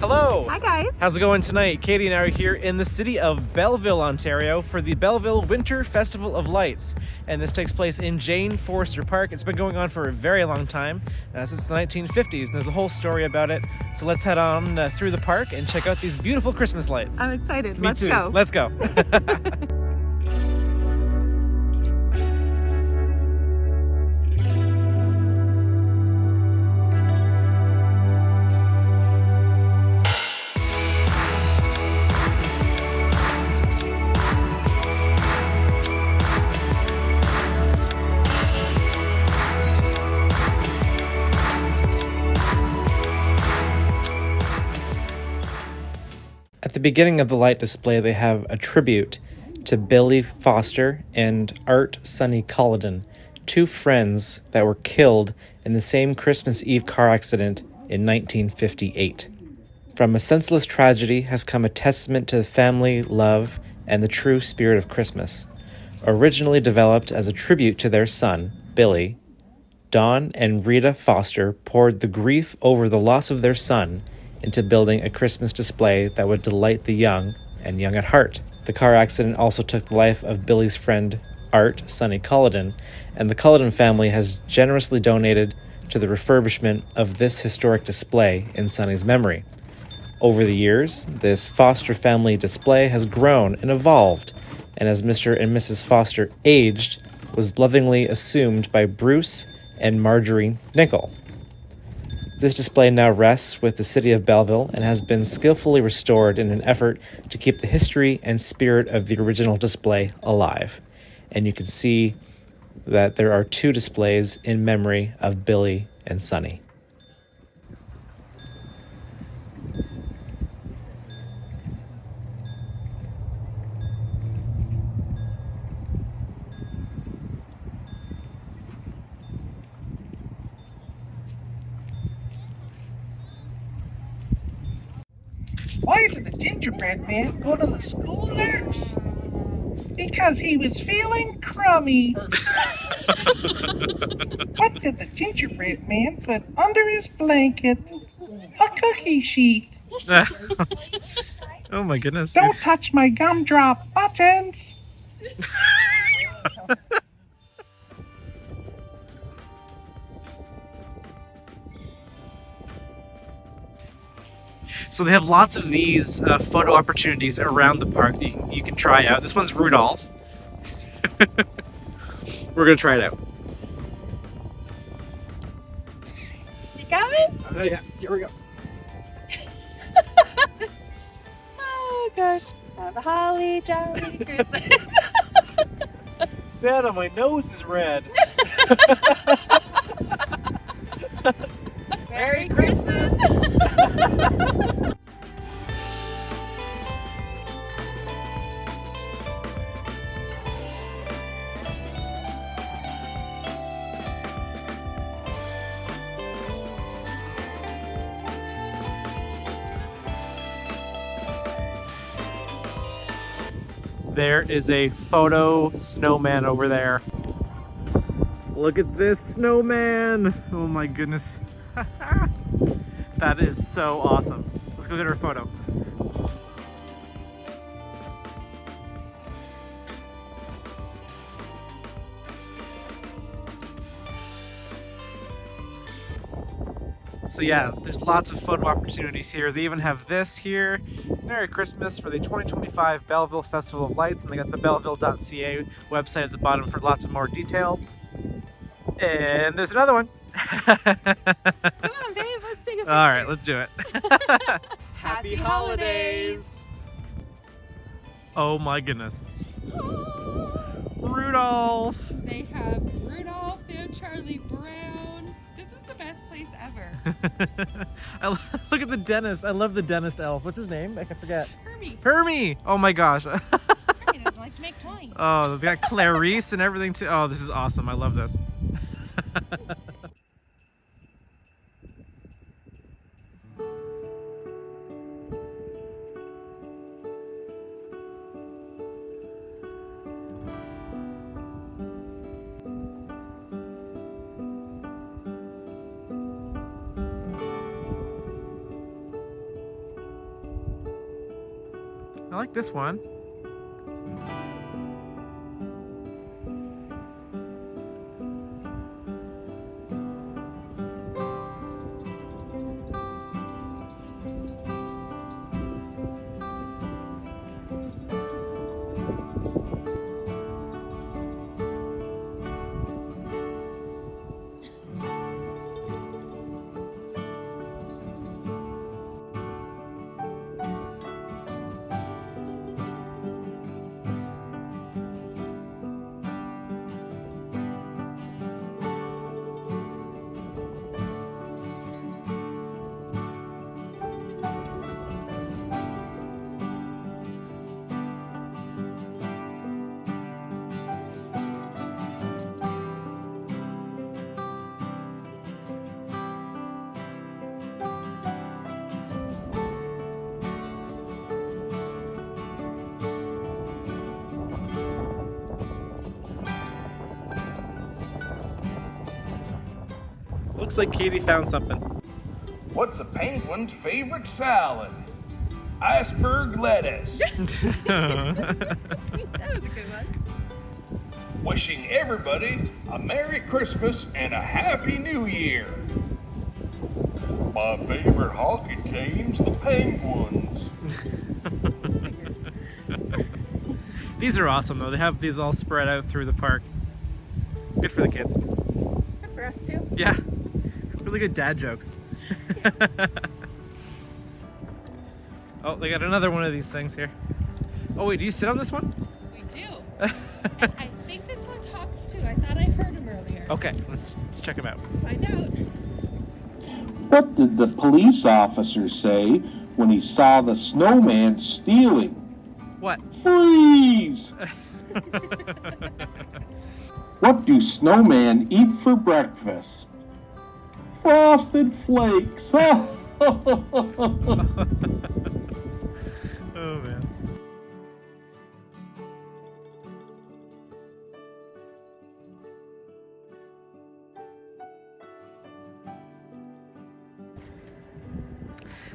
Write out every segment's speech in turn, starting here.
Hello! Hi guys! How's it going tonight? Katie and I are here in the city of Belleville, Ontario for the Belleville Winter Festival of Lights. And this takes place in Jane Forrester Park. It's been going on for a very long time, since the 1950s, and there's a whole story about it. So let's head on through the park and check out these beautiful Christmas lights. I'm excited. Me Let's too. go. Let's go. At the beginning of the light display, they have a tribute to Billy Foster and Sonny, two friends that were killed in the same Christmas Eve car accident in 1958. From a senseless tragedy has come a testament to the family, love, and the true spirit of Christmas. Originally developed as a tribute to their son, Billy, Don and Rita Foster poured the grief over the loss of their son into building a Christmas display that would delight the young and young at heart. The car accident also took the life of Billy's friend, Sonny, and the Culloden family has generously donated to the refurbishment of this historic display in Sonny's memory. Over the years, this Foster family display has grown and evolved, and as Mr. and Mrs. Foster aged, was lovingly assumed by Bruce and Marjorie Nickel. This display now rests with the city of Belleville and has been skillfully restored in an effort to keep the history and spirit of the original display alive. And you can see that there are two displays in memory of Billy and Sonny. Why did the gingerbread man go to the school nurse? Because he was feeling crummy. What did the gingerbread man put under his blanket? A cookie sheet. Oh my goodness. Don't touch my gumdrop buttons. So they have lots of these photo opportunities around the park that you can try out. This one's Rudolph. We're going to try it out. You coming? Oh yeah, here we go. Oh gosh. Have a holly jolly Christmas. Santa, my nose is red. Merry Christmas. There is a photo snowman over there. Look at this snowman! Oh my goodness. That is so awesome. Let's go get our photo. So yeah, there's lots of photo opportunities here. They even have this here. Merry Christmas for the 2025 Belleville Festival of Lights, and they got the belleville.ca website at the bottom for lots of more details. And there's another one. Come on, babe, let's take a picture. All right, let's do it. Happy holidays. Oh my goodness. Rudolph. They have Rudolph, they have Charlie Brown. This was the best place ever. Look at the dentist. I love the dentist elf. What's his name? I forget. Hermie. Oh my gosh. Hermie doesn't like to make toys. Oh, they got Clarice and everything too. Oh, this is awesome. I love this. I like this one. Looks like Katie found something. What's a penguin's favorite salad? Iceberg lettuce. That was a good one. Wishing everybody a Merry Christmas and a Happy New Year. My favorite hockey team's the Penguins. These are awesome though. They have these all spread out through the park. Good for the kids. Good for us too. Yeah. Really good dad jokes. Oh, they got another one of these things here. Oh wait, do you sit on this one? We do. And I think this one talks too. I thought I heard him earlier. Okay, let's check him out. Find out. What did the police officer say when he saw the snowman stealing? What? Freeze! What do snowmen eat for breakfast? Frosted Flakes. Oh man.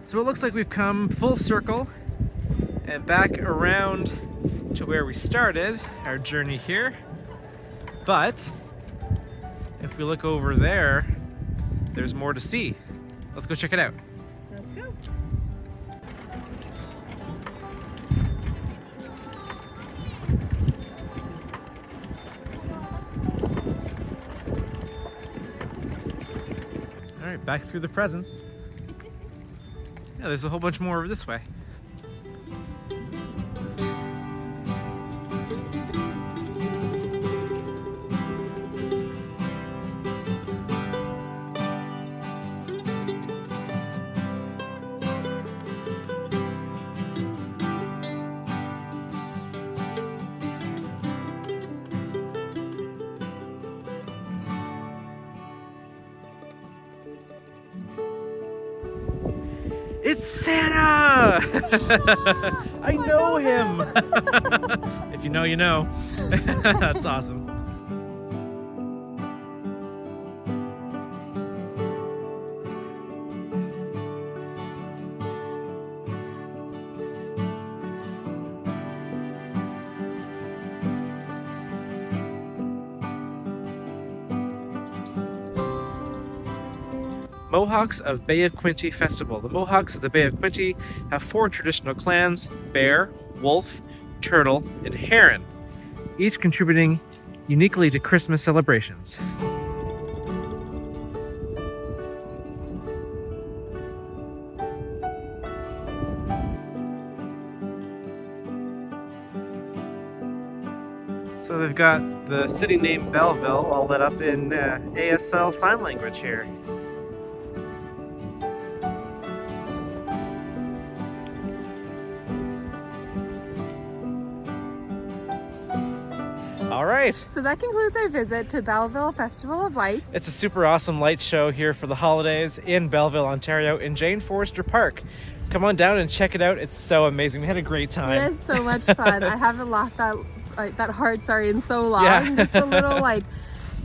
So it looks like we've come full circle and back around to where we started our journey here. But if we look over there, there's more to see. Let's go check it out. Let's go. All right, back through the presents. Yeah, there's a whole bunch more over this way. It's Santa! I know him! If you know, you know. That's awesome. Mohawks of Bay of Quinte Festival. The Mohawks of the Bay of Quinte have 4 traditional clans: bear, wolf, turtle, and heron, each contributing uniquely to Christmas celebrations. So they've got the city name Belleville all lit up in ASL sign language here. All right. So that concludes our visit to Belleville Festival of Lights. It's a super awesome light show here for the holidays in Belleville, Ontario, in Jane Forrester Park. Come on down and check it out. It's so amazing. We had a great time. We had so much fun. I haven't laughed that hard, in so long. Yeah. Just a little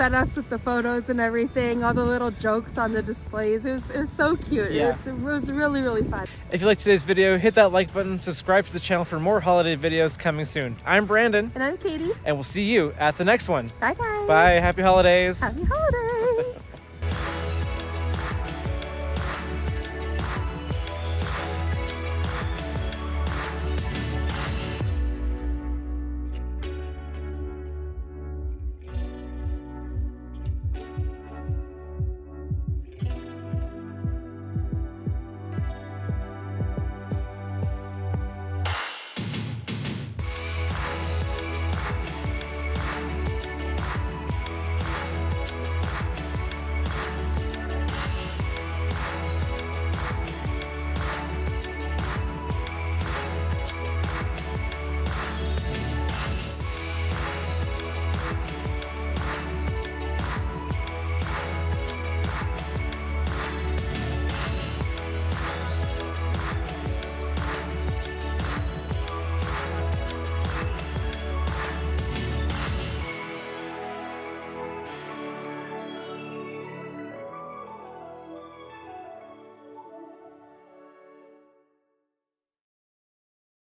fed us with the photos and everything, all the little jokes on the displays. It was so cute. Yeah. It was really, really fun. If you liked today's video, hit that like button, subscribe to the channel for more holiday videos coming soon. I'm Brandon, And I'm Katie. and we'll see you at the next one. Bye, guys. Bye, happy holidays. Happy holidays.